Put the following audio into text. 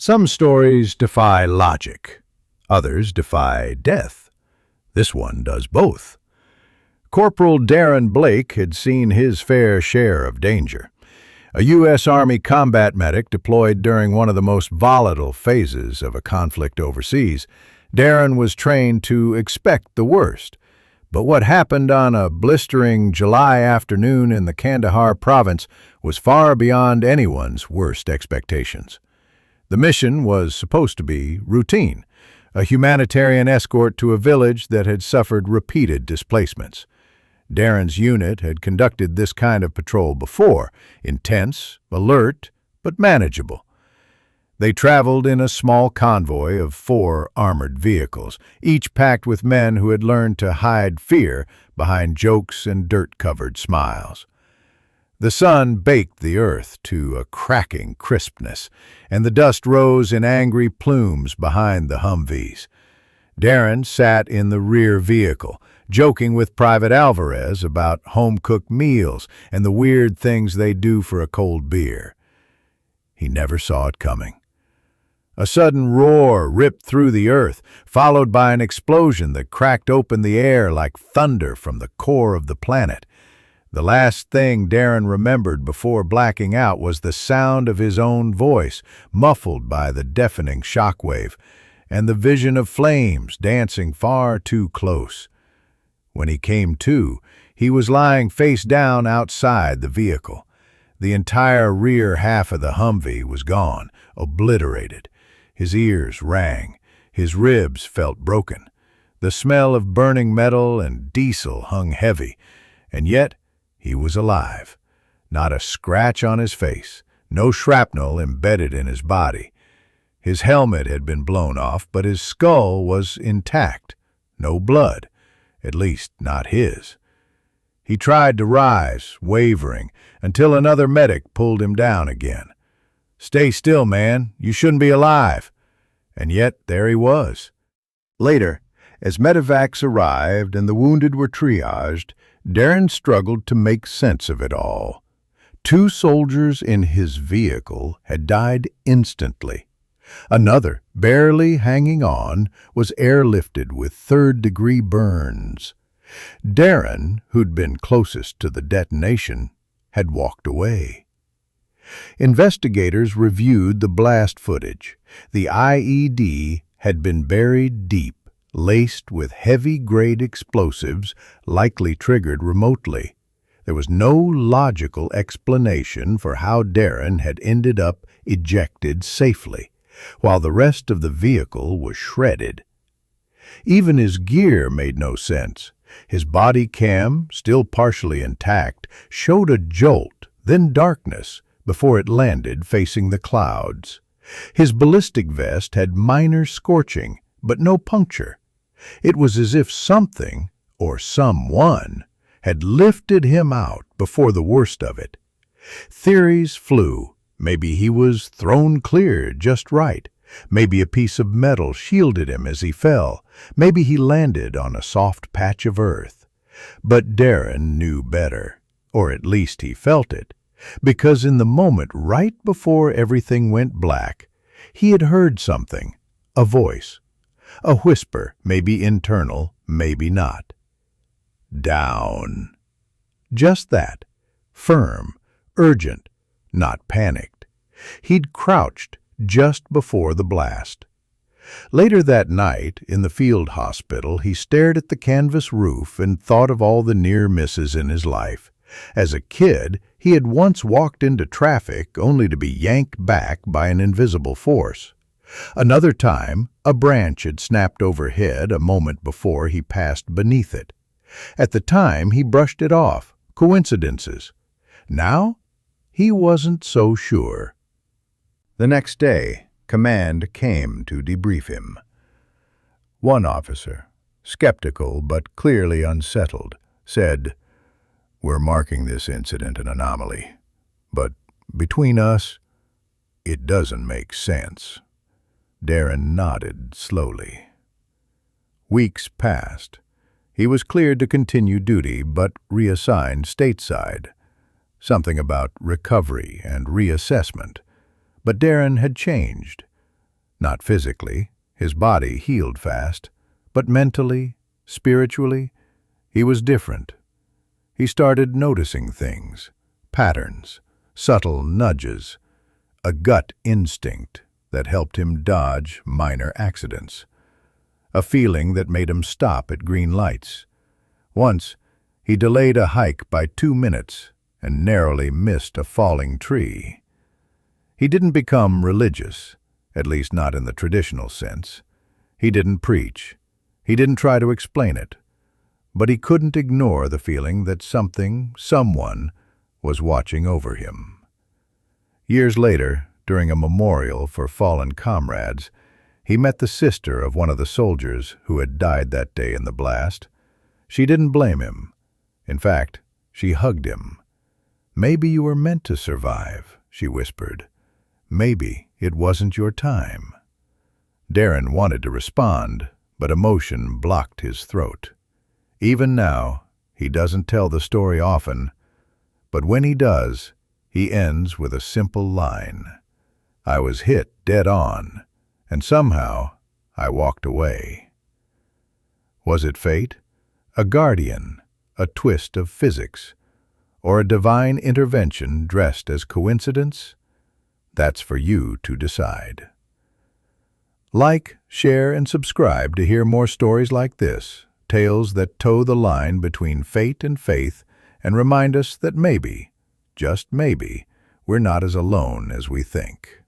Some stories defy logic. Others defy death. This one does both. Corporal Darren Blake had seen his fair share of danger. A U.S. Army combat medic deployed during one of the most volatile phases of a conflict overseas, Darren was trained to expect the worst. But what happened on a blistering July afternoon in the Kandahar province was far beyond anyone's worst expectations. The mission was supposed to be routine, a humanitarian escort to a village that had suffered repeated displacements. Darren's unit had conducted this kind of patrol before, intense, alert, but manageable. They traveled in a small convoy of 4 armored vehicles, each packed with men who had learned to hide fear behind jokes and dirt-covered smiles. The sun baked the earth to a cracking crispness, and the dust rose in angry plumes behind the Humvees. Darren sat in the rear vehicle, joking with Private Alvarez about home-cooked meals and the weird things they do for a cold beer. He never saw it coming. A sudden roar ripped through the earth, followed by an explosion that cracked open the air like thunder from the core of the planet. The last thing Darren remembered before blacking out was the sound of his own voice, muffled by the deafening shockwave, and the vision of flames dancing far too close. When he came to, he was lying face down outside the vehicle. The entire rear half of the Humvee was gone, obliterated. His ears rang. His ribs felt broken. The smell of burning metal and diesel hung heavy, and yet he was alive. Not a scratch on his face, no shrapnel embedded in his body. His helmet had been blown off, but his skull was intact. No blood, at least not his. He tried to rise, wavering, until another medic pulled him down again. "Stay still, man. You shouldn't be alive." And yet there he was. Later, as medevacs arrived and the wounded were triaged, Darren struggled to make sense of it all. 2 soldiers in his vehicle had died instantly. Another, barely hanging on, was airlifted with 3rd-degree burns. Darren, who'd been closest to the detonation, had walked away. Investigators reviewed the blast footage. The IED had been buried deep, laced with heavy-grade explosives, likely triggered remotely. There was no logical explanation for how Darren had ended up ejected safely, while the rest of the vehicle was shredded. Even his gear made no sense. His body cam, still partially intact, showed a jolt, then darkness, before it landed facing the clouds. His ballistic vest had minor scorching, but no puncture. It was as if something, or someone, had lifted him out before the worst of it. Theories flew. Maybe he was thrown clear just right. Maybe a piece of metal shielded him as he fell. Maybe he landed on a soft patch of earth. But Darren knew better, or at least he felt it, because in the moment right before everything went black, he had heard something, a voice, a whisper, maybe internal, maybe not. Down. Just that, firm, urgent, not panicked. He'd crouched just before the blast. Later that night, in the field hospital, he stared at the canvas roof and thought of all the near misses in his life. As a kid, he had once walked into traffic only to be yanked back by an invisible force. Another time, a branch had snapped overhead a moment before he passed beneath it. At the time, he brushed it off, coincidences. Now, he wasn't so sure. The next day, command came to debrief him. One officer, skeptical but clearly unsettled, said, "We're marking this incident an anomaly, but between us, it doesn't make sense." Darren nodded slowly. Weeks passed. He was cleared to continue duty, but reassigned stateside. Something about recovery and reassessment. But Darren had changed. Not physically, his body healed fast, but mentally, spiritually, he was different. He started noticing things, patterns, subtle nudges, a gut instinct that helped him dodge minor accidents, a feeling that made him stop at green lights. Once, he delayed a hike by 2 minutes and narrowly missed a falling tree. He didn't become religious, at least not in the traditional sense. He didn't preach. He didn't try to explain it. But he couldn't ignore the feeling that someone, was watching over him. Years later, during a memorial for fallen comrades, he met the sister of one of the soldiers who had died that day in the blast. She didn't blame him. In fact, she hugged him. "Maybe you were meant to survive," she whispered. "Maybe it wasn't your time." Darren wanted to respond, but emotion blocked his throat. Even now, he doesn't tell the story often, but when he does, he ends with a simple line. "I was hit dead on, and somehow I walked away." Was it fate? A guardian? A twist of physics? Or a divine intervention dressed as coincidence? That's for you to decide. Like, share, and subscribe to hear more stories like this, tales that toe the line between fate and faith and remind us that maybe, just maybe, we're not as alone as we think.